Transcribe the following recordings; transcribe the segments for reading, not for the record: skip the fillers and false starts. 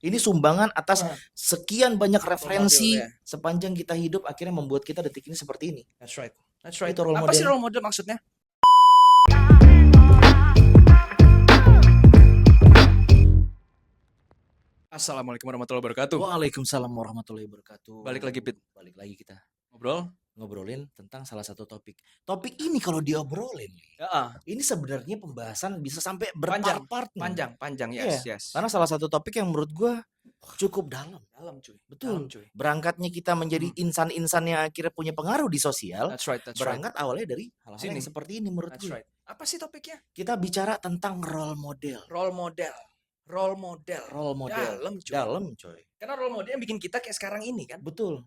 Ini sumbangan atas Ah, sekian banyak role model referensi ya. sepanjang kita hidup akhirnya membuat kita detik ini seperti ini. That's right. That's right. Itu role Apa sih model. role model maksudnya? Assalamualaikum warahmatullahi wabarakatuh. Waalaikumsalam warahmatullahi wabarakatuh. Balik lagi, Pit. Balik lagi kita Ngobrol? ngobrolin tentang salah satu topik. Topik ini kalau diobrolin, Ya, ini sebenarnya pembahasan bisa sampai panjang. berpart-part nih. Panjang. Iya, Yes, yes. karena salah satu topik yang menurut gua cukup dalam. Dalam, cuy. Betul. Dalam, cuy. Berangkatnya kita menjadi insan-insan yang akhirnya punya pengaruh di sosial, That's right. berangkat awalnya dari hal-hal Sini. yang seperti ini menurut That's gue. right. Apa sih topiknya? Kita bicara tentang role model. Role model. Role model. Role model. Dalam, cuy. Dalam, coy. Karena role model yang bikin kita kayak sekarang ini kan. Betul.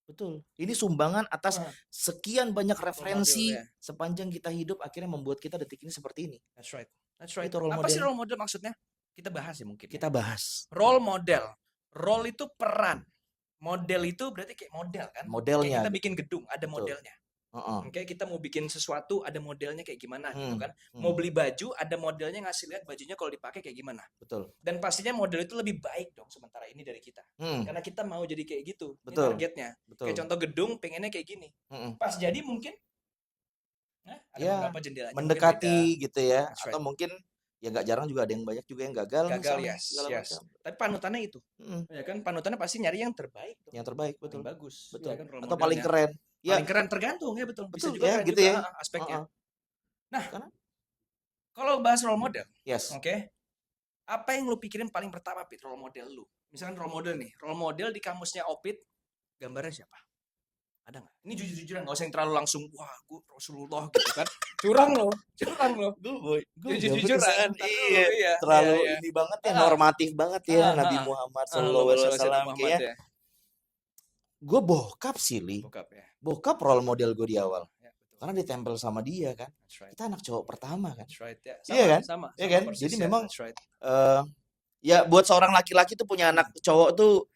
Betul. Ini sumbangan atas Ah, sekian banyak role referensi model ya. sepanjang kita hidup akhirnya membuat kita detik ini seperti ini. That's right. That's right. Itu role Apa sih model. role model maksudnya? Kita bahas ya mungkin. Kita bahas. Role model. Role itu peran. Model itu berarti kayak model kan? Modelnya. Kayak kita bikin gedung, ada Betul. modelnya. Heeh. Oke, kita mau bikin sesuatu, ada modelnya kayak gimana gitu kan. Hmm. Mau beli baju, ada modelnya, ngasih lihat bajunya kalau dipakai kayak gimana. Betul. Dan pastinya model itu lebih baik dong sementara ini dari kita. Hmm. Karena kita mau jadi kayak gitu. Ini Betul. targetnya. Betul. Kayak contoh gedung, pengennya kayak gini. Mm-mm. Pas jadi mungkin ada Ya, beberapa jendelanya mungkin mendekati beda. gitu ya. That's Atau right. mungkin ya nggak jarang juga ada yang banyak juga yang gagal Gagal, misalnya, yes, segala yes. macam. Tapi panutannya itu. Mm, Ya kan, panutannya pasti nyari yang terbaik dong. yang terbaik, Paling betul. bagus. Betul. Ya kan, role Atau paling modelnya. keren. Ya, Paling keren tergantung ya, betul. Bisa betul juga ya keren gitu juga ya. aspeknya. Heeh. Nah, Karena kalau bahas role model, yes. oke. Apa yang lu pikirin paling pertama, Pit, role model lu? Misalkan role model nih, role model di kamusnya Opit, gambarnya siapa? Ada nggak? Ini jujur-jujuran, nggak usah yang terlalu langsung, wah, gue Rasulullah gitu kan. Curang loh. Gue Jujur-jujuran. iya, Iya, terlalu iya. ini banget ya, Ah, normatif banget ya Nabi ah. Muhammad Allahumma SAW sholli ala sayyidina Muhammad kayaknya. ya. Gue bokap sih, Li. Bokap ya. Bokap role model gue di awal. Ya, betul. Karena ditempel sama dia kan. That's right. Kita anak cowok pertama kan. That's right. Ya. Iya kan? Sama Iya kan? persis Jadi ya. memang That's right. ya buat seorang laki-laki tuh punya anak cowok tuh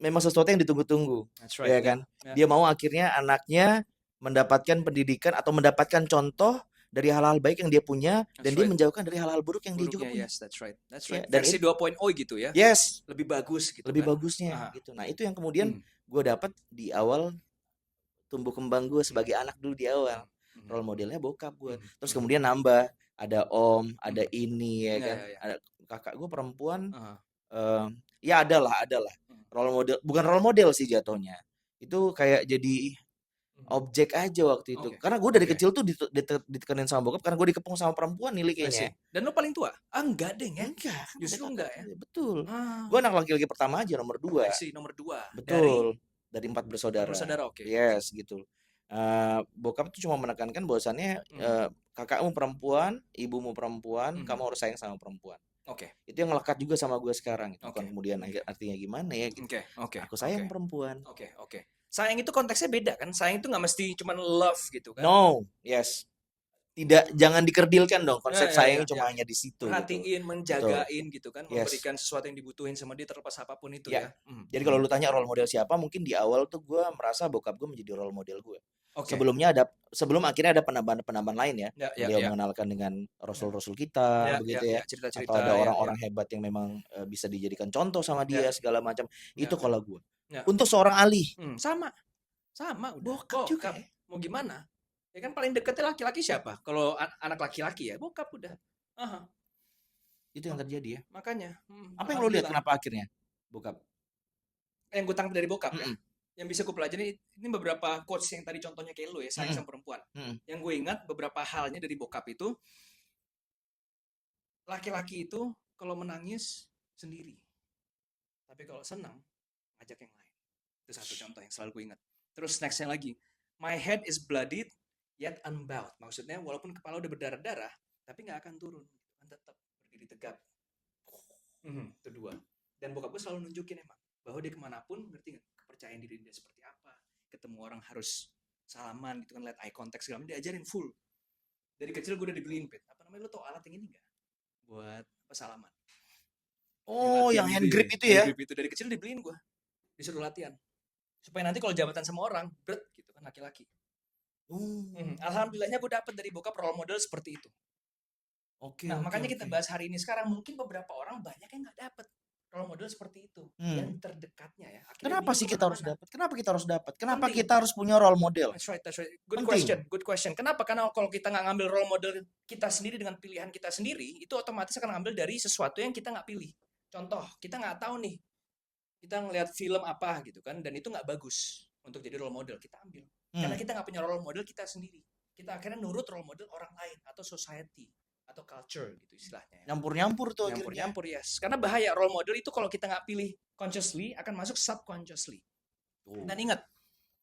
memang sesuatu yang ditunggu-tunggu. That's right. Ya kan? Ya. Dia mau akhirnya anaknya mendapatkan pendidikan atau mendapatkan contoh dari hal-hal baik yang dia punya dan That's dia right. menjauhkan dari hal-hal buruk yang dia juga Buruknya, punya. yes, that's right. That's Ya, right. dan Versi 2.0 gitu ya. yes, Lebih bagus gitu lebih kan. bagusnya Ah. gitu. Nah, itu yang kemudian Hmm. gue dapat di awal tumbuh kembang gue sebagai anak dulu di awal. Hmm. Role modelnya bokap gue. Hmm. Terus kemudian nambah ada om, ada ini ya Ya, kan. ya, ya. Ada kakak gue perempuan. Ah. Ya adalah role model, bukan role model sih jatuhnya. Itu kayak jadi objek aja waktu itu. Oke. Karena gue dari Oke. kecil tuh ditekanin sama bokap karena gue dikepung sama perempuan nih Li, I see. kayaknya. Dan lu paling tua? Ah, enggak deh ya. Enggak, kan Justru ada enggak kakak. ya. Betul. Ah. Gue anak laki-laki pertama aja nomor 2. I see, nomor 2. Betul. Dari 4 bersaudara. Bersaudara, oke. Yes, gitu. Bokap tuh cuma menekankan bahwasannya kakakmu perempuan, ibumu perempuan, kamu harus sayang sama perempuan. Oke. Itu yang melekat juga sama gue sekarang. Bukan Oke. kemudian artinya gimana ya gitu. Oke. Aku sayang perempuan. Oke. Sayang itu konteksnya beda kan? Sayang itu nggak mesti cuma love gitu kan? No, yes. Tidak, jangan dikerdilkan dong konsep Ya, sayang ya, cuma ya. hanya di situ. Perhatiin, menjagain gitu kan, Yes. memberikan sesuatu yang dibutuhin sama dia terlepas apapun itu Ya. ya. Jadi kalau lu tanya role model siapa, mungkin di awal tuh gue merasa bokap gue menjadi role model gue. Oke. Sebelum akhirnya ada penambahan lain ya. Ya, Dia ya. mengenalkan dengan rasul-rasul kita, begitu ya. Cerita-cerita. Atau ada ya, orang-orang hebat yang memang bisa dijadikan contoh sama dia segala macam. Ya, Itu kalau gue. ya. Untuk seorang Ali, Sama udah. bokap juga. Mau gimana? Ya kan paling deketnya laki-laki siapa? Kalau anak laki-laki ya bokap udah. Aha, Itu yang terjadi ya. makanya. Apa yang lo lihat kenapa akhirnya bokap? Yang gue tangkap dari bokap ya. Mm-mm. Yang bisa gue pelajari ini beberapa quotes yang tadi contohnya kayak lu ya, sayang sama perempuan. Yang gue ingat beberapa halnya dari bokap itu, laki-laki itu kalau menangis sendiri, tapi kalau senang ngajak yang lain. Itu satu contoh yang selalu gue ingat. Terus nextnya lagi, my head is bloodied yet unbowed. Maksudnya walaupun kepala udah berdarah-darah, tapi nggak akan turun, kan tetap berdiri tegap. Itu 2. Dan bokap gue selalu nunjukin emang bahwa dia kemanapun, ngerti nggak, kepercayaan diri dia seperti apa, ketemu orang harus salaman gitu kan, lihat eye contact segala macam, diajarin full. Dari kecil gue udah dibeliin, Pet. Apa namanya, lo tau alat yang ini nggak? Buat apa, salaman. Oh, yang hand grip itu ya? Hand grip itu dari kecil dibeliin gue, disuruh latihan supaya nanti kalau jabatan sama orang berat gitu kan, laki-laki. Alhamdulillahnya gue dapet dari bokap role model seperti itu. Oke. Nah, makanya kita bahas hari ini sekarang, mungkin beberapa orang banyak yang nggak dapet role model seperti itu Hmm. yang terdekatnya ya. Akhirnya Kenapa bingung sih kita harus kemana-mana. dapat? Kenapa kita harus dapat? Kenapa Penting. kita harus punya role model? That's right, that's right. Good Penting. question. Kenapa? Karena kalau kita nggak ngambil role model kita sendiri dengan pilihan kita sendiri, itu otomatis akan ngambil dari sesuatu yang kita nggak pilih. Contoh, kita nggak tahu nih, kita ngelihat film apa gitu kan, dan itu nggak bagus untuk jadi role model, kita ambil. Karena kita nggak punya role model kita sendiri. Kita akhirnya nurut role model orang lain atau society atau culture gitu istilahnya. Nyampur-nyampur tuh akhirnya. Nyampur-nyampur, yes. Karena bahaya role model itu kalau kita nggak pilih consciously akan masuk subconsciously. Dan ingat,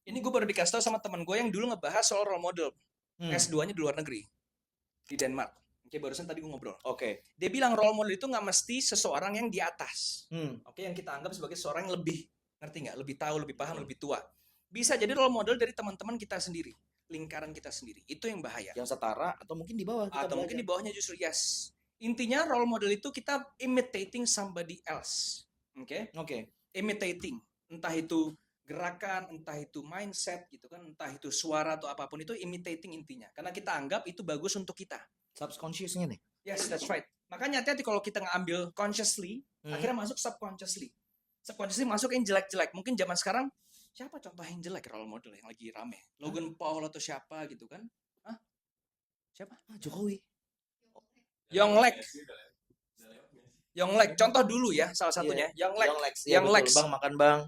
ini gue baru dikasih tahu sama teman gue yang dulu ngebahas soal role model. S2-nya di luar negeri. Di Denmark. Oke, barusan tadi gue ngobrol. Oke. Dia bilang role model itu nggak mesti seseorang yang di atas. Hmm. Oke, yang kita anggap sebagai seseorang yang lebih, ngerti nggak? Lebih tahu, lebih paham, lebih tua. Bisa jadi role model dari teman-teman kita sendiri. Lingkaran kita sendiri. Itu yang bahaya. Yang setara atau mungkin di bawah kita Atau mungkin di bawahnya justru, yes. Intinya role model itu kita imitating somebody else. Oke? Oke. Imitating. Entah itu gerakan, entah itu mindset gitu kan, entah itu suara atau apapun, itu imitating intinya. Karena kita anggap itu bagus untuk kita. Subconsciousnya nih. Yes, that's right. Makanya hati-hati kalau kita ngambil consciously, akhirnya masuk subconsciously. Subconsciously masuk yang jelek-jelek. Mungkin zaman sekarang, siapa contoh yang jelek role model yang lagi rame? Logan Paul atau siapa gitu kan? Hah? Siapa? Jokowi. Yonglek. Yonglek, contoh dulu ya salah satunya. Yonglek. Yonglek. Bang makan bang.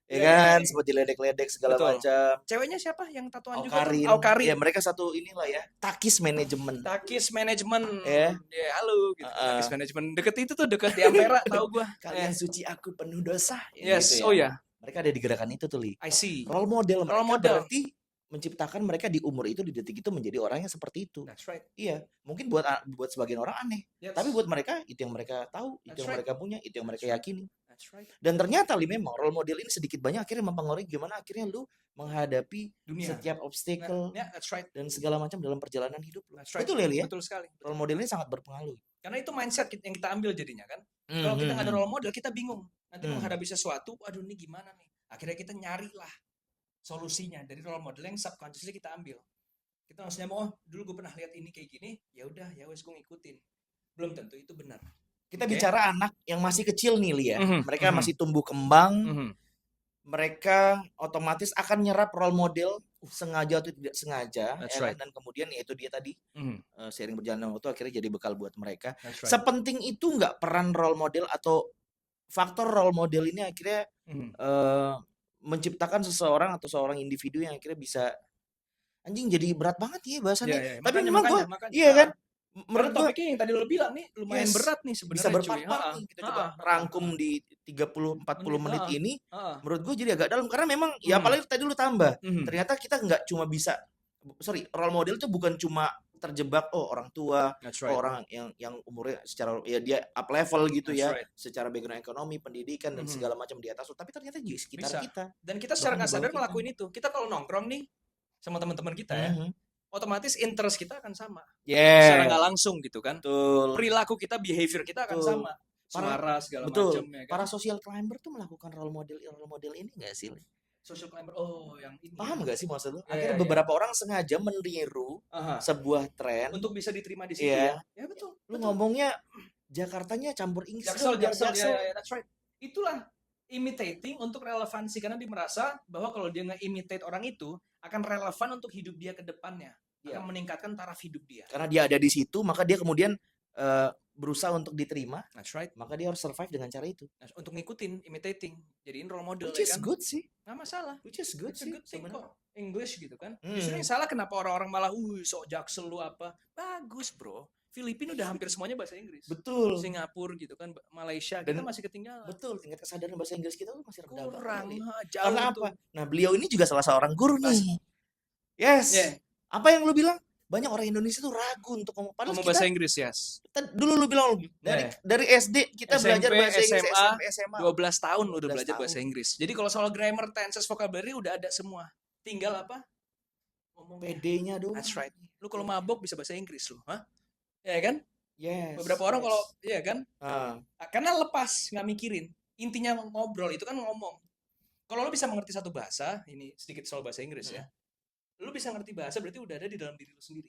Ya kan, seperti ledek-ledek segala macam. Ceweknya siapa yang tatuan juga? Aukarin. Aukarin. Ya, mereka satu inilah ya. Takis manajemen. Takis manajemen. Ya. Ya, halo gitu. Takis manajemen. Deket itu tuh, deket di Ampera, tahu gua. Kalian suci, aku penuh dosa. Yes, gitu ya. oh ya. Mereka ada di gerakan itu tuh, Li. I see. Role model. Role model. Berarti menciptakan mereka di umur itu, di detik itu menjadi orang yang seperti itu. That's right. Iya, mungkin buat sebagian orang aneh. Yes. Tapi buat mereka itu yang mereka tahu, itu That's yang right. mereka punya, itu yang mereka yakini. That's right. Dan ternyata Li, memang role model ini sedikit banyak akhirnya mempengaruhi gimana akhirnya lu menghadapi Dunia. setiap obstacle That's right. dan segala macam dalam perjalanan hidup lu. That's right. Betul ya, Li? Betul sekali. Role model ini sangat berpengaruh. Karena itu mindset yang kita ambil jadinya kan. Kalau kita nggak ada role model, kita bingung. Nanti menghadapi sesuatu, aduh ini gimana nih? Akhirnya kita nyarilah solusinya dari role model yang subconsciously kita ambil. Kita maksudnya dulu gue pernah lihat ini kayak gini, ya udah, ya wes gue ngikutin. Belum tentu itu benar. Kita bicara anak yang masih kecil nih, Li ya. Mereka masih tumbuh kembang. Mereka otomatis akan nyerap role model sengaja atau tidak sengaja, ya right. Dan kemudian ya itu dia tadi seiring berjalannya waktu akhirnya jadi bekal buat mereka. Right. Sepenting itu nggak peran role model atau faktor role model ini akhirnya menciptakan seseorang atau seorang individu yang akhirnya bisa anjing jadi berat banget ya bahasannya. Yeah. Tapi Makanya, memang gue, iya kan? Menurut topiknya yang tadi lo bilang nih lumayan berat nih sebenarnya. Bisa berpart-part nih. Kita coba rangkum di 30-40 menit ini. Menurut gue jadi agak dalam karena memang ya apalagi tadi lu tambah. Ternyata kita nggak cuma bisa role model itu bukan cuma terjebak orang tua, orang yang umurnya secara ya dia up level gitu ya, secara background ekonomi, pendidikan dan segala macam di atas, tapi ternyata di sekitar kita. Dan kita secara nggak sadar ngelakuin itu. Kita kalau nongkrong nih sama teman-teman kita ya, otomatis interest kita akan sama. Secara nggak langsung gitu kan. Betul. Perilaku kita, behavior kita akan sama. Suara segala macam ya kan. Para social climber tuh melakukan role model ini nggak sih? Social climber, yang ini. Paham nggak sih maksud lu? Akhirnya beberapa orang sengaja meniru sebuah tren untuk bisa diterima di situ ya. Ya betul. Lu ngomongnya Jakartanya campur Inggris. Jaksel. Ya, that's right. Itulah imitating untuk relevansi karena dia merasa bahwa kalau dia nge-imitate orang itu akan relevan untuk hidup dia ke depannya. Akan meningkatkan taraf hidup dia. Karena dia ada di situ, maka dia kemudian berusaha untuk diterima. That's right. Maka dia harus survive dengan cara itu. Untuk ngikutin, imitating, jadiin role model. Which is good sih. Nggak masalah. Which is good sih. Sebenarnya English gitu kan. Justru yang salah kenapa orang-orang malah sok Jaksel lu apa? Bagus bro. Filipina udah hampir semuanya bahasa Inggris. Betul. Singapura gitu kan, Malaysia kita masih ketinggalan. Betul, tingkat kesadaran bahasa Inggris kita tuh masih rendah banget. Kurang. Karena apa? Nah, beliau ini juga salah seorang guru nih. Yes. Apa yang lu bilang? Banyak orang Indonesia tuh ragu untuk ngomong bahasa Inggris, yes. Dulu lu bilang dari SD kita SMP, belajar bahasa Inggris, SMP, SMA. 12 tahun lu udah belajar bahasa Inggris. Jadi kalau soal grammar, tenses, vocabulary udah ada semua. Tinggal apa? Ngomong PD-nya doang. That's right. Lu kalau mabok bisa bahasa Inggris lu, ya kan? Yes. Beberapa orang kalau iya kan? Karena lepas, nggak mikirin. Intinya ngobrol itu kan ngomong. Kalau lu bisa mengerti satu bahasa, ini sedikit soal bahasa Inggris ya. Lu bisa ngerti bahasa berarti udah ada di dalam diri lu sendiri.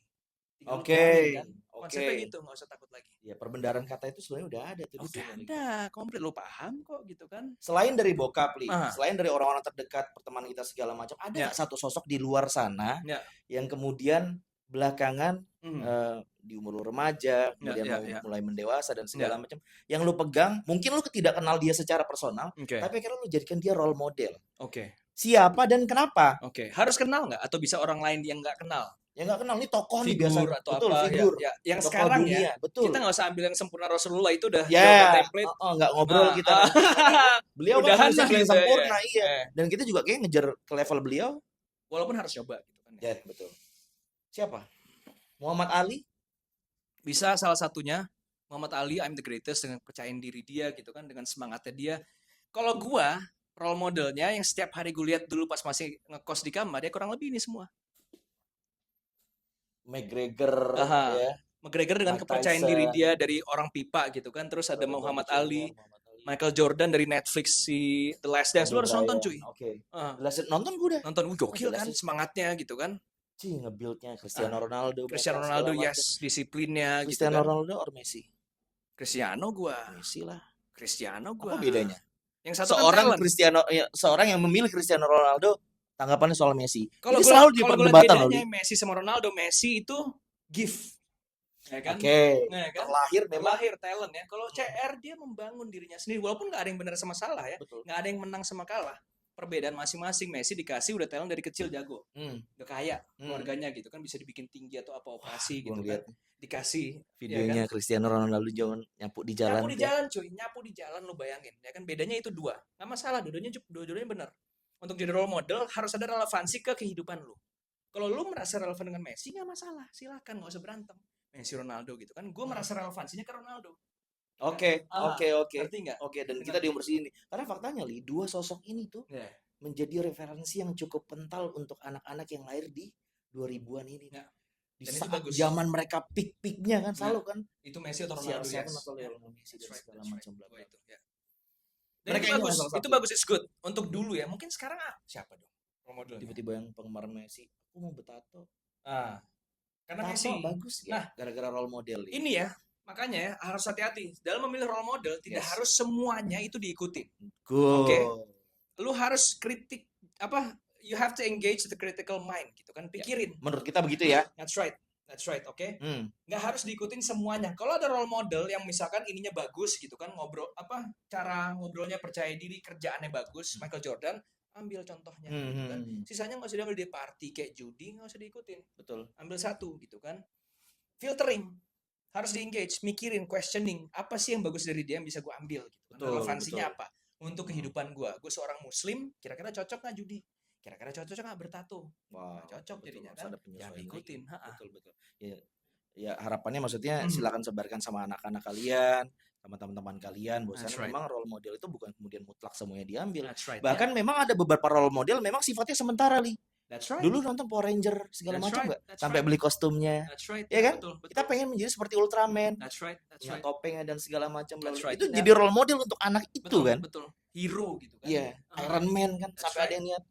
Tinggal lu Oke. keluarin kan. Oke. Konsepnya gitu, nggak usah takut lagi. Ya, perbendaharaan kata itu sebenarnya udah ada tuh di Udah sini. ada, komplit lu paham kok gitu kan. Selain dari bokap, Li, Ah. selain dari orang-orang terdekat, pertemanan kita segala macam, ada Ya. nggak satu sosok di luar sana Ya. yang kemudian belakangan di umur lu remaja, kemudian mulai mendewasa dan segala macam, yang lu pegang, mungkin lu tidak kenal dia secara personal, tapi akhirnya lu jadikan dia role model. Oke. Siapa dan kenapa? Oke. Harus kenal nggak? Atau bisa orang lain yang nggak kenal? Yang nggak kenal, ini tokoh nih Figur biasanya. atau Betul, apa? figur. Ya, yang Tokoh sekarang dunia, ya. betul. Kita nggak usah ambil yang sempurna Rasulullah, itu udah Ya, template. nggak ngobrol kita. Beliau kan Udahan manusia lah yang gitu, sempurna, ya. iya. Dan kita juga kayak ngejar ke level beliau. Walaupun harus coba gitu kan. Ya, betul. Siapa? Muhammad Ali? Bisa salah satunya. Muhammad Ali, I'm the greatest, dengan percayaan diri dia gitu kan, dengan semangatnya dia. Kalau gua role modelnya yang setiap hari gue lihat dulu pas masih ngekos di kamar, dia kurang lebih ini semua. McGregor, ya. McGregor dengan Mike kepercayaan Tyson. diri dia dari orang pipa gitu kan. Terus ada Muhammad Ali, Michael Jordan dari Netflix, si The Last Dance. Lu harus nonton cuy. Oke. Nonton gue udah. Nonton, gokil kan semangatnya gitu kan. Nge-build-nya Cristiano Ronaldo. Cristiano Ronaldo, yes, disiplinnya Cristiano gitu kan. Ronaldo or Messi? Cristiano gua. Messi lah. Cristiano gua. Apa bedanya? Yang satu Seorang kan Cristiano, seorang yang memilih Cristiano Ronaldo, tanggapannya soal Messi. Kalau selalu di perdebatan loh. Messi sama Ronaldo, Messi itu gift. Ya kan? Oke. Nah, kan? Terlahir talent ya. Kalau CR dia membangun dirinya sendiri, walaupun nggak ada yang benar sama salah ya. Nggak ada yang menang sama kalah. Perbedaan masing-masing. Messi dikasih udah talent dari kecil jago. Udah kaya keluarganya gitu kan, bisa dibikin tinggi atau apa operasi gitu kan. Dikasih videonya ya kan? Cristiano Ronaldo jangan nyapu di jalan. Nyapu di jalan cuy, nyapu di jalan lu bayangin. Ya kan bedanya itu dua. Nggak masalah, dua-duanya benar. Untuk jadi role model harus ada relevansi ke kehidupan lu. Kalau lu merasa relevan dengan Messi nggak masalah, silakan, nggak usah berantem. Messi Ronaldo gitu kan, gue merasa relevansinya ke Ronaldo. Oke. Ngerti nggak? Oke, dan kita di umur sini, karena faktanya Li, dua sosok ini tuh menjadi referensi yang cukup kental untuk anak-anak yang lahir di 2000-an ini. Di dan saat zaman mereka peak-peaknya kan selalu kan. Itu Messi atau Ronaldo? Siapa atau Messi dan segala macam bla bla. Dan itu bagus, it's good untuk dulu ya. Mungkin sekarang siapa dong role model? Tiba-tiba yang penggemar Messi, aku mau bertato. Karena tato Messi bagus ya. Nah, gara-gara role model ini ya. Makanya ya harus hati-hati dalam memilih role model. Tidak harus semuanya itu diikutin. Oke. Lu harus kritik apa? You have to engage the critical mind gitu kan. Pikirin. Menurut kita begitu ya. That's right, oke. Nggak harus diikutin semuanya. Kalau ada role model yang misalkan ininya bagus gitu kan, cara ngobrolnya percaya diri, kerjaannya bagus, Michael Jordan, ambil contohnya gitu kan. Sisanya nggak usah diambil di party kayak judi, nggak usah diikutin. Betul. Ambil satu gitu kan. Filtering. Harus di-engage, mikirin, questioning, apa sih yang bagus dari dia yang bisa gue ambil gitu kan. Relevansinya apa untuk kehidupan gue. Gue seorang muslim, kira-kira cocok nggak judi? Kira-kira cocok nggak bertato? Cocok jadinya kan. Ya ikutin. Betul. Ya harapannya maksudnya silakan sebarkan sama anak-anak kalian, sama teman-teman kalian, bahwasanya memang role model itu bukan kemudian mutlak semuanya diambil. Bahkan memang ada beberapa role model memang sifatnya sementara, Li. Dulu nonton Power Ranger segala macam nggak? Sampai beli kostumnya. Ya kan? Betul. Kita pengen menjadi seperti Ultraman. Dengan topengnya dan segala macam. Itu jadi role model untuk anak itu kan? Betul. Hero gitu kan. Iya, Iron Man kan sampai ada yang niat.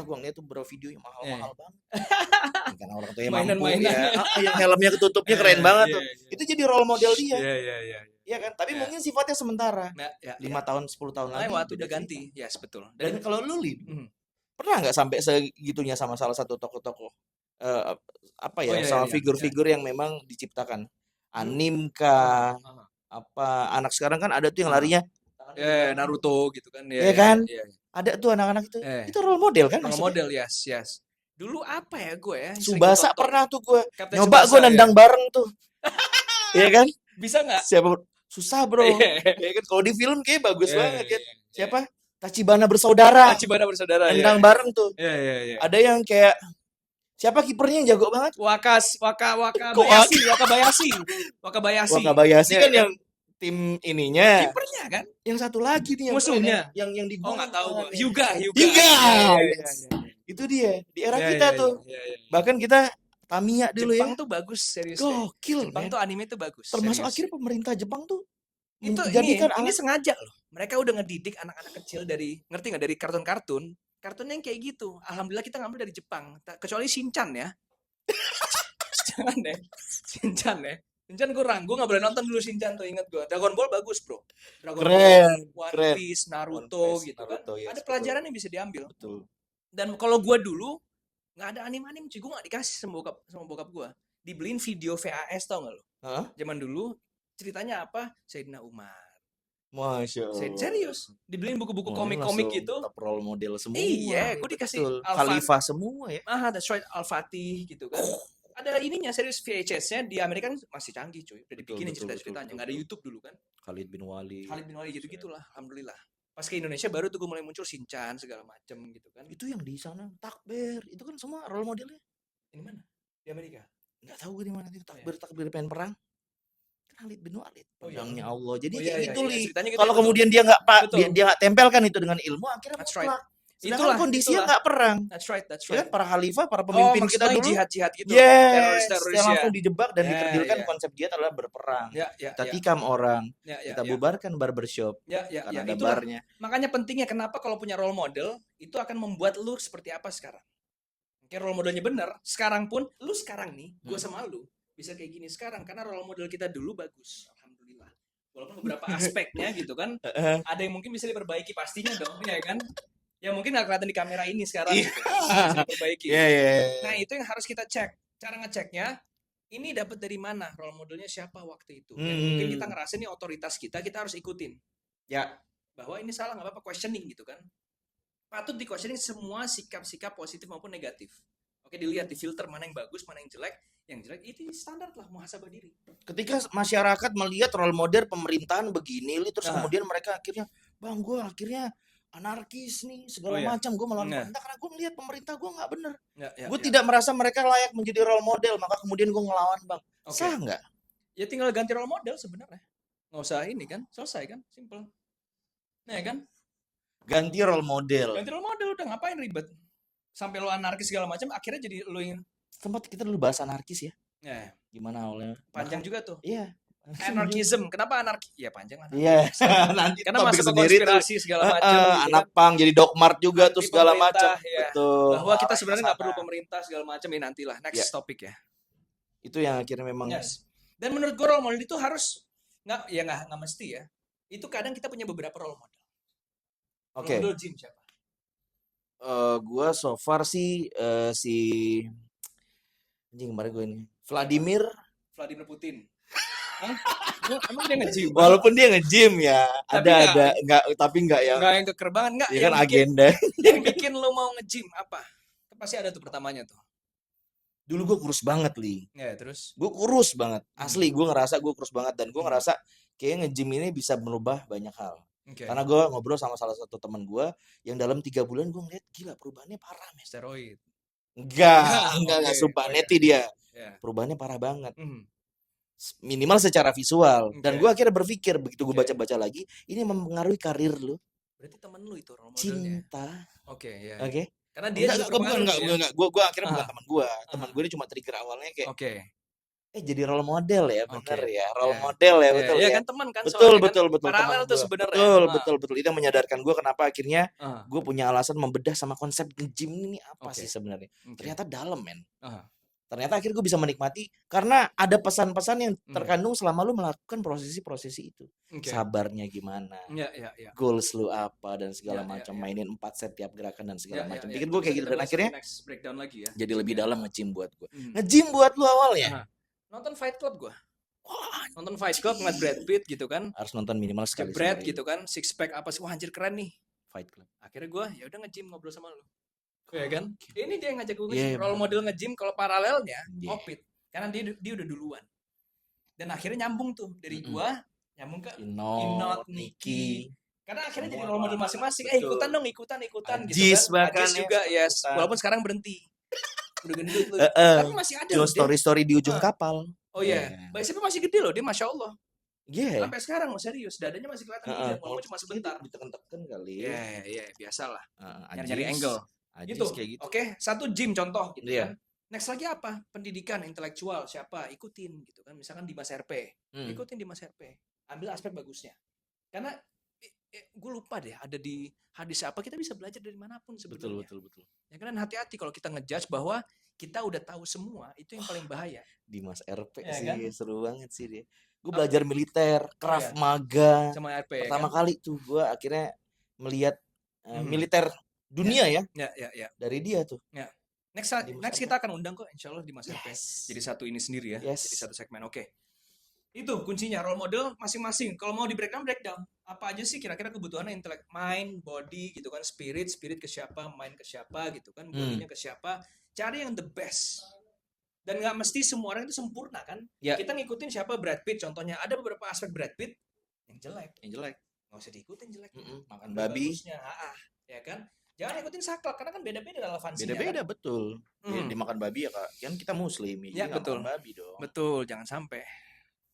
Gua ngeliat tuh bro video yang mahal-mahal banget. Karena orang tuanya mampu ya. Yang helmnya ketutupnya keren banget tuh. Itu jadi role model dia. Iya kan? Tapi mungkin sifatnya sementara. 5 tahun, 10 tahun lagi. Waktu udah ganti. Yes, betul. Dan kalau lu pernah nggak sampai segitunya sama salah satu tokoh-tokoh sama figur-figur yang memang diciptakan anim kah anak sekarang kan ada tuh yang larinya Naruto gitu kan kan ada tuh anak-anak itu role model kan role model yes dulu apa ya gue ya Tsubasa pernah tuh gue nyoba gue nendang bareng tuh iya kan bisa nggak siapa susah bro ya kan kalau di film kayak bagus banget kan siapa Tachibana bersaudara. Nendang bareng tuh. Ada yang kayak siapa kipernya yang jago banget? Wakabayashi kan yang tim ininya. Kipernya kan? Yang satu lagi nih yang musuhnya. Yang di nggak tahu. Hyuga. Itu dia. Di era kita tuh. Bahkan kita Tamiya dulu Jepang tuh bagus serius. Gokil. Jepang tuh anime tuh bagus. Termasuk akhirnya pemerintah Jepang tuh ini sengaja loh. Mereka udah ngedidik anak-anak kecil dari ngerti nggak dari kartun yang kayak gitu. Alhamdulillah kita ngambil dari Jepang. Kecuali Shinchan ya. jangan deh. Shinchan ya. Shinchan kurang, gue gak boleh nonton dulu Shinchan tuh, inget gue. Dragon Ball bagus bro. Dragon Keren, Ball, One keren. Piece, One Naruto Piece, gitu Naruto, kan. yes, Ada betul. pelajaran yang bisa diambil. Betul. Dan kalau gue dulu nggak ada anime cuy, gue nggak dikasih sama bokap gue. Dibeliin video VHS tau nggak lo? Hah? Zaman dulu ceritanya apa? Sayyidina Umar. Masya Allah. Serius, dibeliin buku-buku Wah, ini komik-komik langsung gitu. top role model semua. Iya, gue dikasih Betul. Khalifah semua ya. That's right, Al-Fatih gitu kan. Ada ininya serius VHS-nya di Amerika kan masih canggih cuy. Udah dibikinin cerita-ceritanya. Nggak ada YouTube dulu kan. Khalid bin Walid gitu-gitulah. Alhamdulillah. Pas ke Indonesia baru tuh gue mulai muncul Shinchan segala macem gitu kan. Itu yang di sana Takbir, itu kan semua role modelnya. Ini mana? Di Amerika? Nggak tahu gue di mana itu Takbir pengen perang. Khalid bin Walid, pedangnya iya. Allah. Jadi Iya, gitu iya, Li. ceritanya gitu, Kalau betul. kemudian dia nggak Betul. dia nggak tempelkan itu dengan ilmu, akhirnya That's mutlak. right. Sedangkan kondisinya nggak perang. That's right. Ya kan para khalifah, para pemimpin kita maksudnya dulu. jihad gitu. Yes, Teroris yang ya. langsung dijebak dan dikerdilkan yeah. konsep jihad adalah berperang. Kita Tikam orang, kita bubarkan barbershop. Karena ada barnya. Makanya pentingnya kenapa kalau punya role model itu akan membuat lu seperti apa sekarang. Mungkin role modelnya benar. Sekarang pun lu sekarang nih, gue sama lu bisa kayak gini sekarang karena role model kita dulu bagus. Alhamdulillah. Walaupun beberapa aspeknya gitu kan, ada yang mungkin bisa diperbaiki pastinya dong, ya kan? Ya mungkin nggak kelihatan di kamera ini sekarang gitu. Bisa diperbaiki. Nah itu yang harus kita cek. Cara ngeceknya, ini dapat dari mana? Role modelnya siapa waktu itu? Yang mungkin kita ngerasa ini otoritas kita harus ikutin. Ya. Bahwa ini salah nggak apa-apa, questioning gitu kan. Patut di questioning semua sikap-sikap positif maupun negatif. Oke, dilihat di filter mana yang bagus, mana yang jelek. Yang jelek itu standar lah muhasabah diri. Ketika masyarakat melihat role model pemerintahan begini, terus kemudian mereka akhirnya, bang gue akhirnya anarkis nih segala macam, gue melawan pemerintah karena gue melihat pemerintah gue nggak bener. Gue tidak merasa mereka layak menjadi role model, maka kemudian gue ngelawan bang. Sah nggak? Ya tinggal ganti role model sebenarnya. Nggak usah ini kan, selesai kan, simple. Nah ya kan? Ganti role model. Ganti role model udah ngapain ribet? Sampai lo anarkis segala macam, akhirnya jadi lo yang tempat kita dulu bahas anarkis ya. Gimana awalnya? Panjang juga tuh. Iya. Anarkism. Kenapa anarki? Ya panjang lah. Iya. Nanti karena masuk ke konspirasi segala macam. Anak pang jadi dogmart juga tuh segala macam. Ya. Betul. Bahwa kita sebenarnya nggak perlu pemerintah segala macam ya nantilah. Next topik ya. Itu yang akhirnya memang. Yes. Dan menurut gue role model itu harus nggak mesti ya. Itu kadang kita punya beberapa role model. Oke. Role model Jim siapa? Gue so far sih si anjing kemarin gue ini Vladimir Putin. Emang dia nge-gym? Walaupun dia nge-gym ya, ada tapi enggak yang kekerbangan enggak. Ya kan agenda. Yang bikin lo mau nge-gym apa? Pasti ada tuh pertamanya tuh. Dulu gue kurus banget, Li. Ya, terus? Gue kurus banget. Asli, gue ngerasa gue kurus banget dan gue ngerasa kayaknya nge-gym ini bisa merubah banyak hal. Karena gue ngobrol sama salah satu teman gue yang dalam 3 bulan gue ngeliat gila perubahannya parah, men. Steroid. Enggak sumpah neti dia. Perubahannya parah banget. Minimal secara visual. Dan gue akhirnya berpikir begitu gue baca-baca lagi, ini mempengaruhi karir lu. Berarti temen lu itu role modelnya. Cinta. Oke. Karena dia enggak. Gue akhirnya bukan teman gue. Teman gue ini cuma trigger awalnya kayak. Jadi role model ya, bener ya. Role model ya, betul ya. Kan teman kan. Betul. Paralel tuh sebenarnya. Betul. Itu yang menyadarkan gue kenapa akhirnya gue punya alasan membedah sama konsep gym ini apa sih sebenarnya. Ternyata dalam, men. Ternyata akhirnya gue bisa menikmati karena ada pesan-pesan yang terkandung selama lu melakukan prosesi-prosesi itu. Sabarnya gimana, goals lu apa dan segala macam. Mainin 4 set tiap gerakan dan segala macam. Bikin gue kayak gitu dan akhirnya jadi lebih dalam nge-gym buat gue. Nge-gym buat lu awalnya. Nonton Fight Club gue. Nonton Fight Club ngeliat Brad Pitt gitu kan. Harus nonton minimal sekali. Brad gitu kan, six pack apa sih, wah anjir keren nih. Fight Club. Akhirnya gue ya udah nge-gym ngobrol sama lu. Ya kan? Ini dia yang ngajak gue nge-gym. Role model nge-gym kalau paralelnya Opit. Karena dia udah duluan. Dan akhirnya nyambung tuh dari gue nyambung ke Inot, Niki. Karena akhirnya jadi role model masing-masing. Ikutan dong, ikutan gitu kan. Ajis juga, yes. Walaupun sekarang berhenti. Udah gendut lu. Tapi masih ada loh. Story di ujung kapal. Oh iya. Mbak Siapa masih gede loh dia, Masya Allah. Iya. Sampai sekarang serius. Dadanya masih kelihatan. Walaupun cuma sebentar. Ditekan-tekan kali. Iya. Biasalah. Nyari angle. Gitu. Kayak gitu. Oke, satu gym contoh gitu kan. Next lagi apa? Pendidikan intelektual siapa? Ikutin gitu kan. Misalkan Dimas RP. Ikutin Dimas RP. Ambil aspek bagusnya. Karena gue lupa deh ada di hadis apa, kita bisa belajar dari manapun sebenarnya. Betul. Ya kan, hati-hati kalau kita ngejudge bahwa kita udah tahu semua, itu yang paling bahaya. Dimas RP Ya sih kan? seru banget sih dia. Gue belajar militer, Krav ya? Maga. Sama RP Pertama kan? kali tuh gue akhirnya melihat militer dunia ya. Dari dia tuh. Ya. Next kita akan undang kok, insya Allah, Dimas RP. Jadi satu ini sendiri ya. Jadi satu segmen. Oke. Itu kuncinya, role model masing-masing. Kalau mau di breakdown. Apa aja sih kira-kira kebutuhannya, intelek, mind, body gitu kan, spirit ke siapa, mind ke siapa gitu kan, bodinya ke siapa. Cari yang the best. Dan nggak mesti semua orang itu sempurna kan. Kita ngikutin siapa, Brad Pitt contohnya. Ada beberapa aspek Brad Pitt yang jelek. Nggak usah diikutin jelek. Makan babi. Ya kan. Jangan ikutin saklek, karena kan beda-beda relevansinya. Beda-beda kan? Betul. Dimakan babi ya kak. Kan kita muslim ya. Betul. Makan babi dong. Betul, jangan sampai.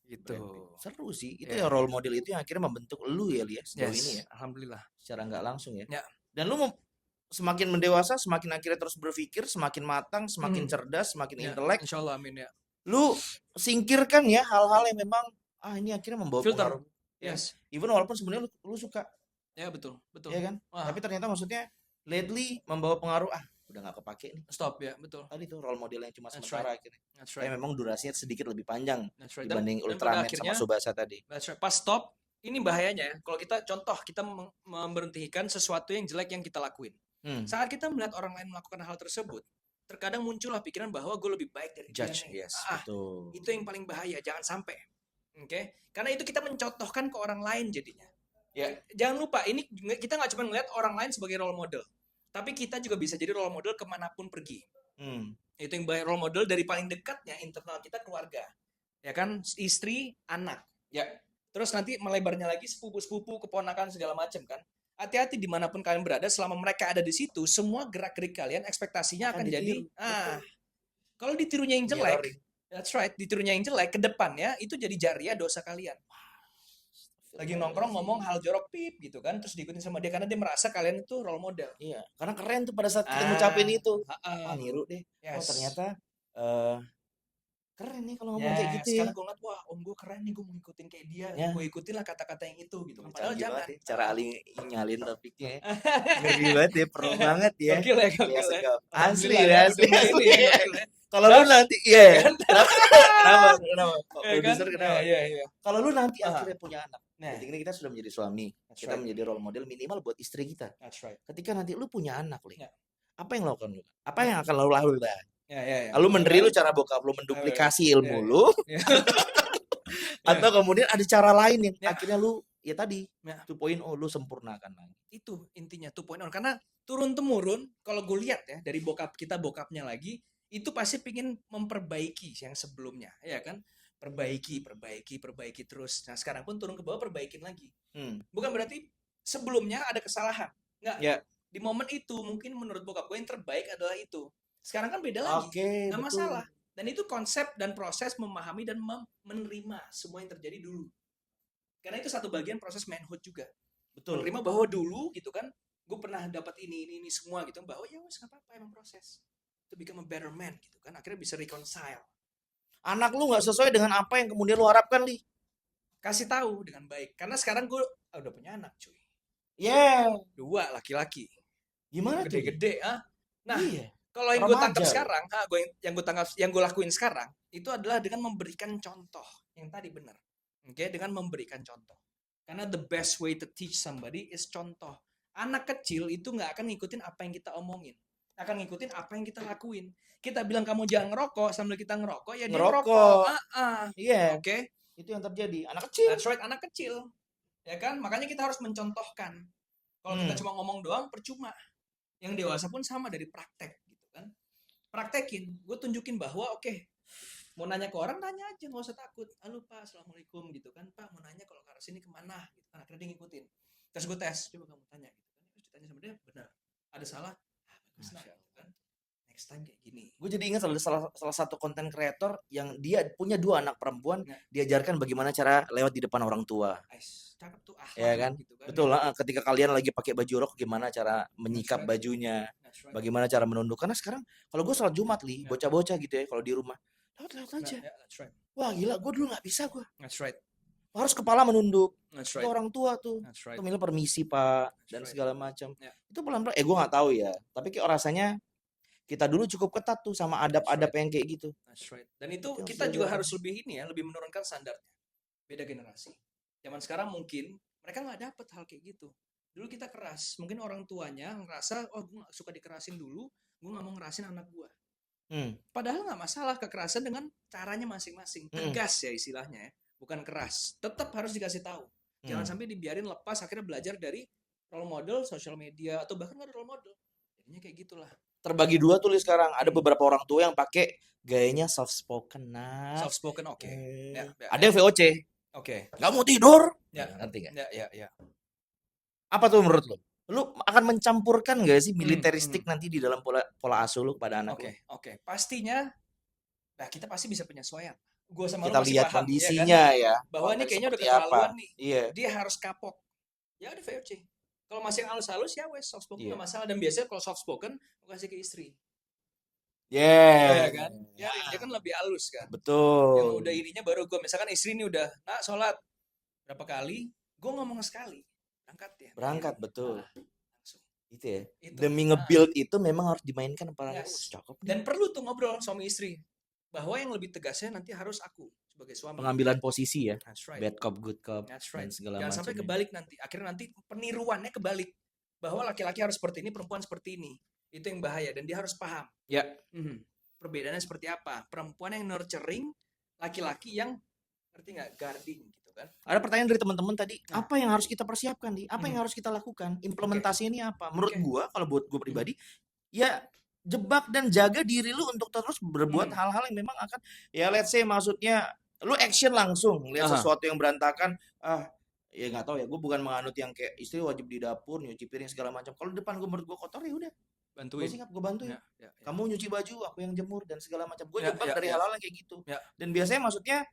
Gitu. Seru sih. Itu ya role model itu yang akhirnya membentuk lu ya Lias sejauh ini ya. Alhamdulillah. Secara nggak langsung ya. Dan lu semakin mendewasa, semakin akhirnya terus berpikir, semakin matang, semakin cerdas, semakin intelek. Insyaallah, amin ya. Lu singkirkan ya hal-hal yang memang ini akhirnya membawa filter. Yes. Even walaupun sebenarnya lu suka. Ya betul. Ya kan? Tapi ternyata maksudnya lately membawa pengaruh udah nggak kepake nih. Stop ya, betul. Tadi tuh role model yang cuma sementara akhirnya. Memang durasinya sedikit lebih panjang dibanding dan Ultraman sama Tsubasa tadi. Pas stop, ini bahayanya kalau kita memberhentikan sesuatu yang jelek yang kita lakuin. Saat kita melihat orang lain melakukan hal tersebut, terkadang muncullah pikiran bahwa gue lebih baik dari dia. Betul. Itu yang paling bahaya, jangan sampai. Oke? Karena itu kita mencontohkan ke orang lain jadinya. Jangan lupa, ini kita nggak cuma melihat orang lain sebagai role model, tapi kita juga bisa jadi role model kemanapun pergi. Itu yang baik, role model dari paling dekatnya internal kita, keluarga, ya kan, istri, anak, terus nanti melebarnya lagi sepupu, keponakan segala macam kan. Hati-hati dimanapun kalian berada, selama mereka ada di situ, semua gerak-gerik kalian ekspektasinya akan jadi kalau ditirunya yang jelek, that's right, ditirunya yang jelek ke depannya itu jadi jariah dosa kalian. Lagi nongkrong ngomong hal jorok pip gitu kan, terus diikutin sama dia karena dia merasa kalian itu role model. Iya, karena keren tuh pada saat kita ngucapin itu. Niru deh. Ternyata keren nih kalau ngomong kayak gitu ya. Sekarang gue ngeliat, wah om gue keren nih, gue mau ngikutin kayak dia. Gue ikutin lah kata-kata yang itu gitu. Padahal jangan. Cara Ali nyalin topiknya. Ngeri banget ya, pro banget ya. Gokil ya. Asli. Kalau lu nanti, kenapa? Produser kenapa? Kalau lu nanti akhirnya punya anak, ketika kita sudah menjadi suami, kita menjadi role model minimal buat istri kita. Ketika nanti lu punya anak, apa yang lo lakukan? Apa yang akan lo lakukan? Lalu mendiri lu cara bokap lu menduplikasi ilmu lu, atau kemudian ada cara lain yang akhirnya lu ya tadi 2.0 lu sempurnakan lagi. Itu intinya 2.0, karena turun temurun kalau gue lihat ya dari bokapnya lagi, itu pasti pingin memperbaiki yang sebelumnya, ya kan? Perbaiki terus. Nah sekarang pun turun ke bawah, perbaikin lagi. Bukan berarti sebelumnya ada kesalahan, enggak. Di momen itu mungkin menurut bokap gue yang terbaik adalah itu. Sekarang kan beda lagi, nggak masalah. Dan itu konsep dan proses memahami dan menerima semua yang terjadi dulu. Karena itu satu bagian proses manhood juga. Betul. Menerima bahwa dulu gitu kan, gue pernah dapat ini semua gitu, bahwa ya wes nggak apa-apa, emang proses. To become a better man gitu kan, akhirnya bisa reconcile. Anak lu nggak sesuai dengan apa yang kemudian lu harapkan, Li. Kasih tahu dengan baik, karena sekarang gue udah punya anak, cuy. 2 laki-laki. Gimana gede-gede, Nah, kalau yang gue tangkap sekarang, yang gue lakuin sekarang itu adalah dengan memberikan contoh. Yang tadi benar. Oke, dengan memberikan contoh. Karena the best way to teach somebody is contoh. Anak kecil itu nggak akan ngikutin apa yang kita omongin, akan ngikutin apa yang kita lakuin. Kita bilang kamu jangan ngerokok, sambil kita ngerokok ya dia ngerokok. Oke. Itu yang terjadi. Anak kecil. That's right, anak kecil. Ya kan? Makanya kita harus mencontohkan. Kalau kita cuma ngomong doang percuma. Yang dewasa pun sama, dari praktek gitu kan. Praktekin, gue tunjukin bahwa mau nanya ke orang, nanya aja, nggak usah takut. Halo Pak, Assalamualaikum gitu kan. Pak, mau nanya kalau ke arah sini kemana gitu kan. Akhirnya dia ngikutin. Terus gue tes, coba kamu tanya gitu kan. Terus ditanya sama dia, benar. Ada salah? Bagus lah gitu kan. Next time kayak gini. Gue jadi ingat salah satu konten kreator yang dia punya 2 anak perempuan, diajarkan bagaimana cara lewat di depan orang tua. Cakep tuh, ya kan? Gitu kan? Betul lah. Ketika kalian lagi pakai baju rok, gimana cara menyikap bajunya, bagaimana cara menunduk. Karena sekarang kalau gue sholat Jumat Li, bocah-bocah gitu ya, kalau di rumah lewat aja. Wah gila, gue dulu nggak bisa gue. That's right. harus kepala menunduk. That's Itu right. orang tua tuh. That's right. Itu milih permisi Pak That's dan right. segala macam. Yeah. Itu pelan-pelan. Gue nggak tahu ya. Tapi kayak rasanya kita dulu cukup ketat tuh sama adab-adab yang kayak gitu. That's right. Dan itu Yang kita juga belajar. harus lebih ini ya, lebih menurunkan standarnya. Beda generasi. Zaman sekarang mungkin mereka nggak dapet hal kayak gitu. Dulu kita keras, mungkin orang tuanya ngerasa, oh gue nggak suka dikerasin dulu, gue nggak mau ngerasin anak gue. Padahal nggak masalah kekerasan dengan caranya masing-masing. Tegas ya istilahnya ya, bukan keras. Tetap harus dikasih tahu. Jangan sampai dibiarin lepas, akhirnya belajar dari role model, sosial media, atau bahkan nggak ada role model. Jadinya kayak gitulah. Terbagi dua tuh sekarang. Ada beberapa orang tua yang pakai gayanya soft spoken. Soft spoken, oke. Ya, ada yang VOC. Oke. Nggak mau tidur. Ya, ngerti nggak? Ya. Apa tuh menurut lo? Lu akan mencampurkan gak sih militeristik nanti di dalam pola asuh lu pada anak lu? Oke. Pastinya, nah kita pasti bisa penyesuaian. Gua sama kita lu masih lihat paham, kondisinya ya, bahwa ini kayaknya udah keterlaluan nih. Iya. Dia harus kapok. Ya udah VOC. Kalau masih halus-halus ya wes soft spoken nggak masalah. Dan biasanya kalau soft spoken gue kasih ke istri. Ya kan? Ya dia kan lebih halus kan. Betul. Yang udah ininya baru gue. Misalkan istri ini udah sholat berapa kali, gue ngomong sekali. Berangkat betul. Itu ya. Demi nge-build itu memang harus dimainkan para cakep. Dan perlu tuh ngobrol suami istri bahwa yang lebih tegasnya nanti harus aku sebagai suami. Pengambilan posisi ya. Right. Bad cop, good cop, dan segala macam. Jangan sampai kebalik nanti. Akhirnya nanti peniruannya kebalik. Bahwa laki-laki harus seperti ini, perempuan seperti ini. Itu yang bahaya dan dia harus paham. Ya. Perbedaannya seperti apa? Perempuan yang nurturing, laki-laki yang ngerti nggak, guarding. Ada pertanyaan dari teman-teman tadi, apa yang harus kita persiapkan nih? Apa yang harus kita lakukan? Implementasi ini apa? Menurut gua, kalau buat gua pribadi, ya jebak dan jaga diri lu untuk terus berbuat hal-hal yang memang akan, ya let's say maksudnya lu action langsung, lihat sesuatu yang berantakan, ya nggak tahu ya, gua bukan menganut yang kayak istri wajib di dapur, nyuci piring segala macam. Kalau depan gua menurut gua kotor ya udah. Bantuin. Gue bantuin. Kamu nyuci baju, aku yang jemur dan segala macam. Gue jebak dari hal-hal yang kayak gitu. Dan biasanya maksudnya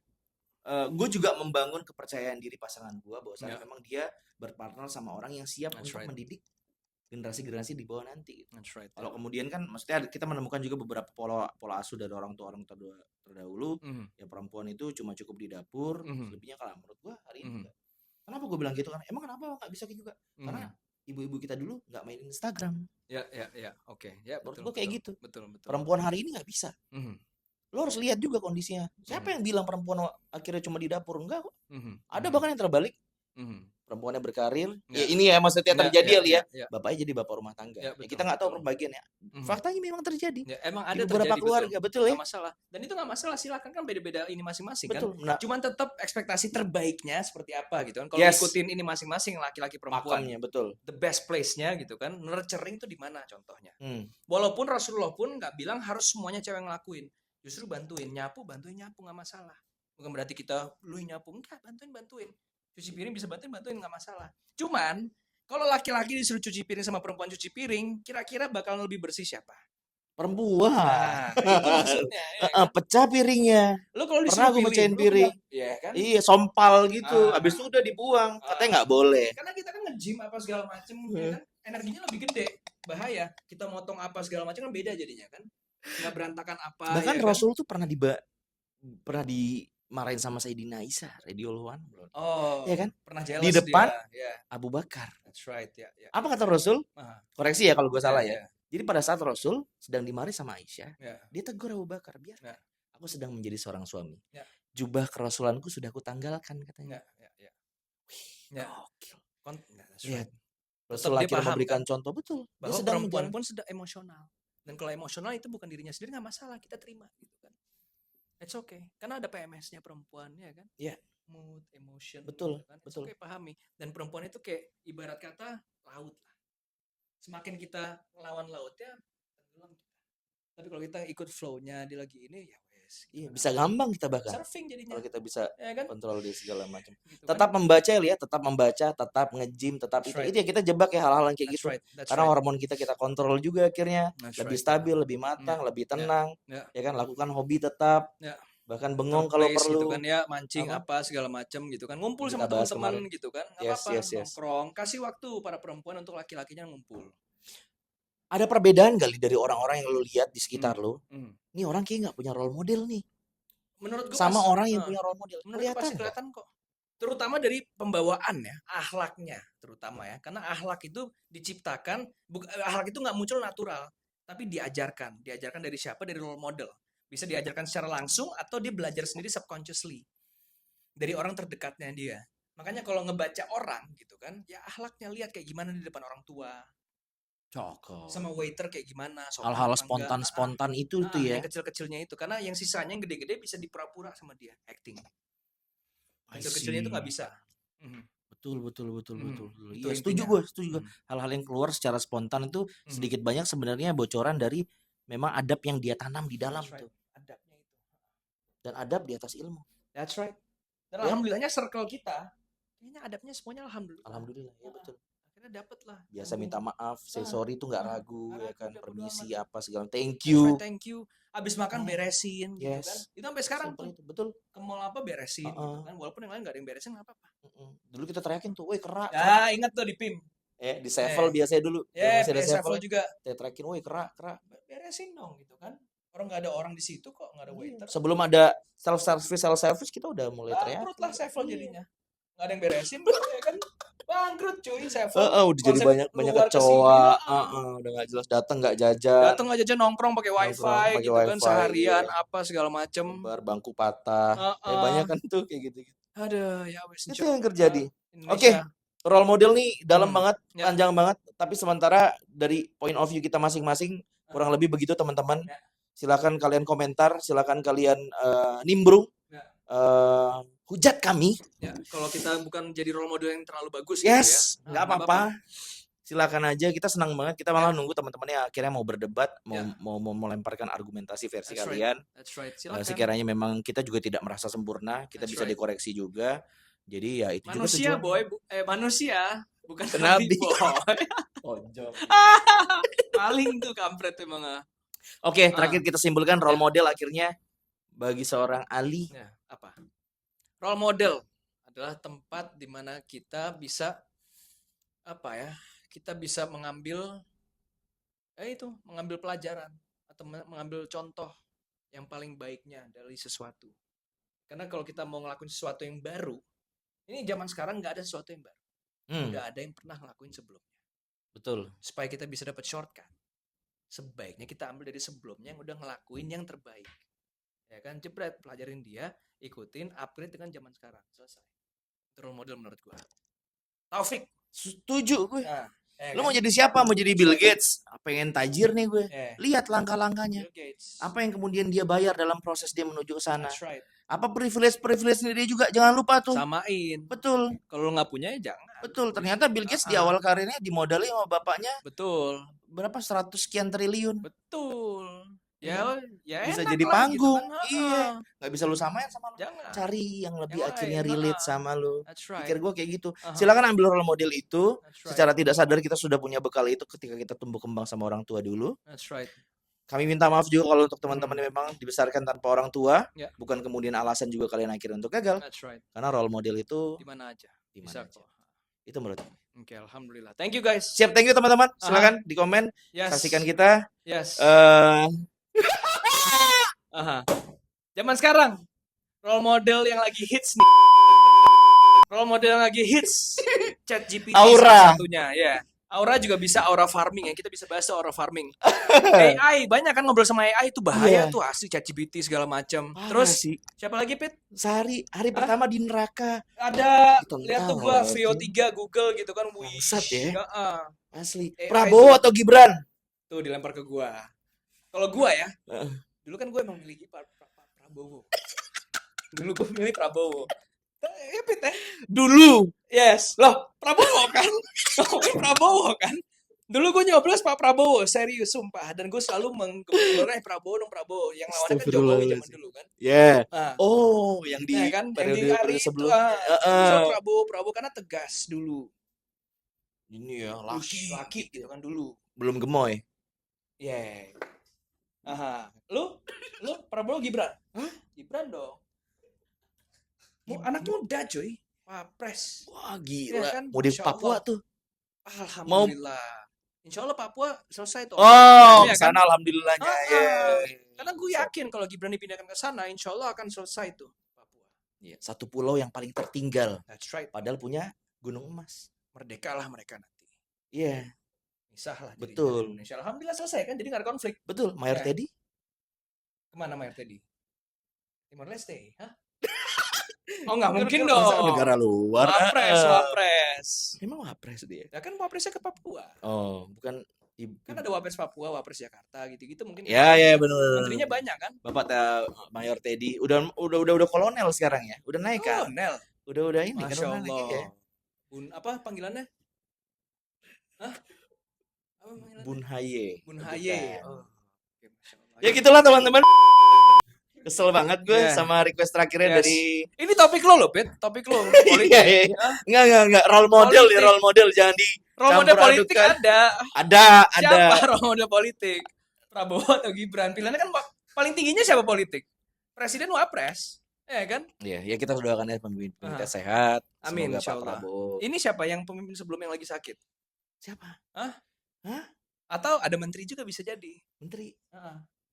gue juga membangun kepercayaan diri pasangan gue bahwasanya memang dia berpartner sama orang yang siap untuk mendidik generasi-generasi di bawah nanti. Kalau kemudian kan maksudnya kita menemukan juga beberapa pola asuh dari orang tua terdahulu, ya perempuan itu cuma cukup di dapur, selebihnya kalau menurut gue hari ini enggak. Kenapa gue bilang gitu kan? Emang kenapa nggak bisa gitu juga? Karena ibu-ibu kita dulu nggak main Instagram. Ya, oke. Ya, menurut gue kayak gitu. Betul. Perempuan hari ini nggak bisa. Lo harus lihat juga kondisinya. Siapa yang bilang perempuan akhirnya cuma di dapur? Enggak kok. Ada bahkan yang terbalik. Perempuannya berkarir. Ya ini ya maksudnya terjadi ya. Bapaknya jadi bapak rumah tangga. Ya, kita nggak tahu pembagiannya. Faktanya memang terjadi. Ya, emang ada di beberapa keluarga, betul ya. Gak masalah. Dan itu nggak masalah, silakan kan beda-beda ini masing-masing kan. Cuman tetap ekspektasi terbaiknya seperti apa gitu kan. Kalau ikutin ini masing-masing laki-laki perempuan. Makamnya betul. The best place-nya gitu kan. Nurturing itu di mana contohnya. Walaupun Rasulullah pun nggak bilang harus semuanya cewek ngelakuin. Justru bantuin nyapu nggak masalah. Bukan berarti kita lu nyapu, enggak, bantuin. Cuci piring bisa bantuin nggak masalah. Cuman kalau laki-laki disuruh cuci piring sama perempuan cuci piring, kira-kira bakal lebih bersih siapa? Perempuan. Nah, itu maksudnya. Ya kan? Pecah piringnya. Lu kalau pernah gue mecahin piring. Iya kan? Iya, sompal gitu. Habis itu udah dibuang. Katanya nggak boleh. Karena kita kan nge-gym apa segala macem, ya kan? Energinya lebih gede. Bahaya. Kita motong apa segala macam kan beda jadinya kan. Nggak berantakan apa. Bahkan ya Rasul tuh pernah dimarahin sama Sayyidina Aisyah radhiyallahu anhu. Oh, ya kan? Pernah jelas di depan dia. Abu Bakar. That's right, ya. Apa kata Rasul? Koreksi ya kalau gue salah ya. Jadi pada saat Rasul sedang dimarahi sama Aisyah, dia tegur Abu Bakar, biar aku sedang menjadi seorang suami. Jubah kerasulanku sudah kutanggalkan katanya. Gokil. Lihat. Rasul akhirnya memberikan contoh betul. Bahwa perempuan pun sudah emosional. Dan kalau emosional itu bukan dirinya sendiri nggak masalah, kita terima gitu kan. It's okay. Karena ada PMS-nya perempuan ya kan. Iya. Mood, emotion. Betul, gitu kan. betul. Oke, pahami. Dan perempuan itu kayak ibarat kata laut lah. Semakin kita ngelawan lautnya, tenggelam kita. Tapi kalau kita ikut flow-nya dia lagi ini, ya wes. Iya, bisa gampang kita bahkan. Surfing jadinya. Kalau kita bisa ya kan? kontrol di segala macam. Gitu tetap kan? membaca ya, tetap membaca, tetap nge-gym, tetap itu. Itu ya kita jebak ya hal-hal yang kayak gitu. Karena hormon kita kontrol juga akhirnya. Lebih stabil, lebih matang, lebih tenang. Ya kan, lakukan hobi tetap. Bahkan bengong kalau perlu gitu kan ya, mancing apa segala macam gitu kan, ngumpul sama teman-teman gitu kan, nggak apa-apa, nongkrong, kasih waktu para perempuan untuk laki-lakinya ngumpul. Ada perbedaan kali dari orang-orang yang lu lihat di sekitar lu? Nih orang kayak nggak punya role model nih. Menurut gua sama orang yang punya role model. Menurut gua pasti kelihatan kok. Terutama dari pembawaan ya, akhlaknya terutama ya. Karena akhlak itu diciptakan, akhlak itu nggak muncul natural, tapi diajarkan. Diajarkan dari siapa? Dari role model. Bisa diajarkan secara langsung atau dia belajar sendiri subconsciously dari orang terdekatnya dia. Makanya kalau ngebaca orang gitu kan, ya akhlaknya lihat kayak gimana di depan orang tua, Cakep. sama waiter kayak gimana, sopan Hal-hal apa enggak. spontan itu tuh ya. Yang kecil-kecilnya itu, karena yang sisanya yang gede-gede bisa dipura-pura sama dia, acting. Kecil-kecilnya itu nggak bisa. Betul. Itu Iya, intinya. setuju gue. Hal-hal yang keluar secara spontan itu sedikit banyak sebenarnya bocoran dari memang adab yang dia tanam di dalam That's right. tuh. Adabnya itu. Dan adab di atas ilmu. That's right. Dan Ya. alhamdulillahnya circle kita, kayaknya adabnya semuanya alhamdulillah. Alhamdulillah, ya betul. Akhirnya dapet lah. Biasa minta maaf, say sorry tuh nggak ragu ya kan, udah bodo permisi amat. apa segala. Thank That's you. right, thank you. Abis makan beresin gitu Yes. kan. Itu sampai sekarang Simple tuh. itu, betul. Ke mall apa beresin gitu kan. Walaupun yang lain nggak ada yang beresin nggak apa-apa. Dulu kita teriakin tuh, woi kerak. Ya ingat tuh di PIM. Di Sevel biasanya dulu. Ya, masih ada Sevel juga. Kita teriakin, woi kerak. Beresin dong gitu kan. Orang nggak ada orang di situ kok, nggak ada waiter. Sebelum ada self service kita udah mulai teriak. Bangkrut lah Sevel jadinya. Nggak ada yang beresin ya kan. Bangkrut cuy Sevel. Udah jadi banyak kecoa. Udah nggak jelas, datang nggak jajan. Datang aja nongkrong pakai wifi gitu kan, seharian apa segala macem. Bangku patah. Banyak kan tuh kayak gitu. Aduh, ya wes. Itu yang terjadi. Oke. Role model nih dalam banget, panjang banget. Tapi sementara dari point of view kita masing-masing kurang lebih begitu teman-teman. Silakan kalian komentar, silakan kalian nimbrung, hujat kami. Ya, kalau kita bukan jadi role model yang terlalu bagus, yes, gitu ya, nggak apa-apa. Silakan aja, kita senang banget. Kita malah nunggu teman-teman yang akhirnya mau berdebat, mau melemparkan argumentasi versi kalian. That's right. Sekiranya memang kita juga tidak merasa sempurna, kita bisa dikoreksi juga. Jadi ya itu manusia, juga manusia, bukan nabi boy. Paling tuh kampret emang. Oke, terakhir kita simpulkan role model akhirnya bagi seorang Ali. Ya, apa? Role model adalah tempat di mana kita bisa kita bisa mengambil mengambil pelajaran atau mengambil contoh yang paling baiknya dari sesuatu. Karena kalau kita mau ngelakuin sesuatu yang baru, ini zaman sekarang nggak ada sesuatu yang baru. Nggak ada yang pernah ngelakuin sebelumnya. Betul. Supaya kita bisa dapat shortcut, sebaiknya kita ambil dari sebelumnya yang udah ngelakuin yang terbaik. Ya kan, jebret, pelajarin dia, ikutin, upgrade dengan zaman sekarang. Selesai. Itu role model menurut gue. Taufik. Setuju gue. Lu mau jadi siapa? Mau jadi Bill Gates? Pengen tajir nih gue. Lihat langkah-langkahnya. Apa yang kemudian dia bayar dalam proses dia menuju ke sana. Right. Apa privilege-nya dia juga. Jangan lupa tuh. Samain. Betul. Kalau lu nggak punya ya jangan. Betul. Ternyata Bill Gates di awal karirnya dimodali sama bapaknya. Betul. Berapa? 100 sekian triliun. Betul. Ya bisa jadi panggung. Gitu kan. Iya. Nggak bisa lu samain sama lu. Jangan. Cari yang lebih akhirnya relate sama lu. Right. Pikir gue kayak gitu. Silakan ambil role model itu. Secara tidak sadar kita sudah punya bekal itu ketika kita tumbuh kembang sama orang tua dulu. That's right. Kami minta maaf juga kalau untuk teman-teman yang memang dibesarkan tanpa orang tua. Bukan kemudian alasan juga kalian akhirnya untuk gagal. That's right. Karena role model itu di mana aja. Bisa aja. Itu menurut aku. Oke, alhamdulillah. Thank you guys. Siap, thank you teman-teman. Silakan di komen. Saksikan kita. Yes. Zaman sekarang role model yang lagi hits nih. Role model yang lagi hits ChatGPT salah satunya, ya. Aura juga bisa aura farming ya. Kita bisa bahas aura farming. AI banyak kan ngobrol sama AI itu bahaya tuh asli ChatGPT segala macam. Terus siapa lagi Pit? Hari pertama di neraka. Ada lihat tuh gua VO3 Google gitu kan. Bangsat ya. Asli. AI Prabowo atau Gibran? Tuh dilempar ke gua. Kalau gua ya. Dulu kan gue emang milih Prabowo. Dulu gue milih Prabowo. Ya Pit ya. Dulu. Yes. Loh, Prabowo kan? Prabowo kan? Dulu gue nyoblos Pak Prabowo, serius sumpah. Dan gue selalu menggelar Prabowo. Yang lawannya kan Jokowi zaman dulu kan. Oh, yang di kan? periode sebelumnya. Prabowo karena tegas dulu. Ini ya, laki gitu kan dulu. Belum gemoy. Lu Prabowo Gibran? Gibran dong. Anak muda cuy. Wapres. Wah gila. Kan? Mau di Papua tuh. Alhamdulillah. Insya Allah Papua selesai tuh. Sana kan? Alhamdulillahnya. Karena gue yakin kalau Gibran dipindahkan ke sana, insya Allah akan selesai tuh Papua. Iya, satu pulau yang paling tertinggal. That's right. Padahal punya gunung emas. Merdeka lah mereka nanti. Iya. Misah lah. Betul. Indonesia. Alhamdulillah selesai kan, jadi nggak ada konflik. Betul. Mayor Teddy? Kemana Mayor Teddy? Timor Leste, hah? Oh nggak mungkin Masa dong. negara luar. Wapres. Emang wapres dia? Ya kan wapresnya ke Papua. Oh, bukan. Kan ada wapres Papua, wapres Jakarta gitu-gitu mungkin. Ya benar. Menterinya banyak kan? Bapak Mayor Teddy udah kolonel sekarang ya. Udah naik kan? Kolonel. Udah ini Masya kan Allah. ya. Apa panggilannya? Hah? Apa panggilannya? Bun Haye. Bun Haye. Oh. Oke, Masya Allah. Ya gitulah teman-teman. Kesel banget gue sama request terakhirnya dari ini topik lo Pet, topik lo politik. Enggak role model ya, role model jangan di role model politik ada. Siapa role model politik? Prabowo atau Gibran? Pilihannya kan paling tingginya siapa politik? Presiden wapres. Ya kan? Iya, ya kita doakan ya pemimpin kita sehat. Amin insyaallah. Ini siapa yang pemimpin sebelum yang lagi sakit? Siapa? Hah? Atau ada menteri juga bisa jadi. Menteri?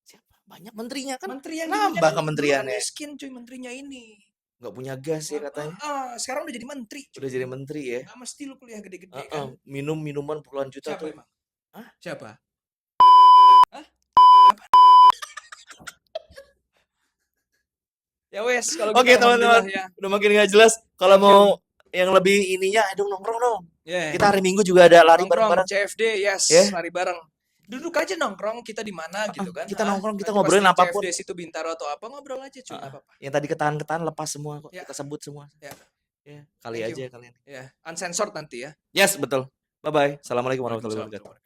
Siapa? Banyak menterinya kan. Menteri yang nambah kementeriannya. Miskin cuy menterinya ini. Nggak punya gas ya katanya. Sekarang udah jadi menteri. Cuy. Udah jadi menteri ya. Nggak mesti lu kuliah gede-gede kan. Minuman puluhan juta siapa tuh. Emang? Siapa? Ya wes kalau Oke teman-teman ya. Udah makin nggak jelas. Kalau mau yang lebih ininya, nongkrong dong. Kita hari Minggu juga ada lari bareng-bareng. CFD, lari bareng. Duduk aja nongkrong kita di mana gitu kan. Kita nongkrong, kita ngobrolin apapun. CFD situ Bintaro atau apa, ngobrol aja cuy, apa-apa. Yang tadi ketahan lepas semua kok. Kita sebut semua. Kali aja kalian. Uncensored nanti ya. Yes, betul. Bye-bye. Assalamualaikum warahmatullahi wabarakatuh.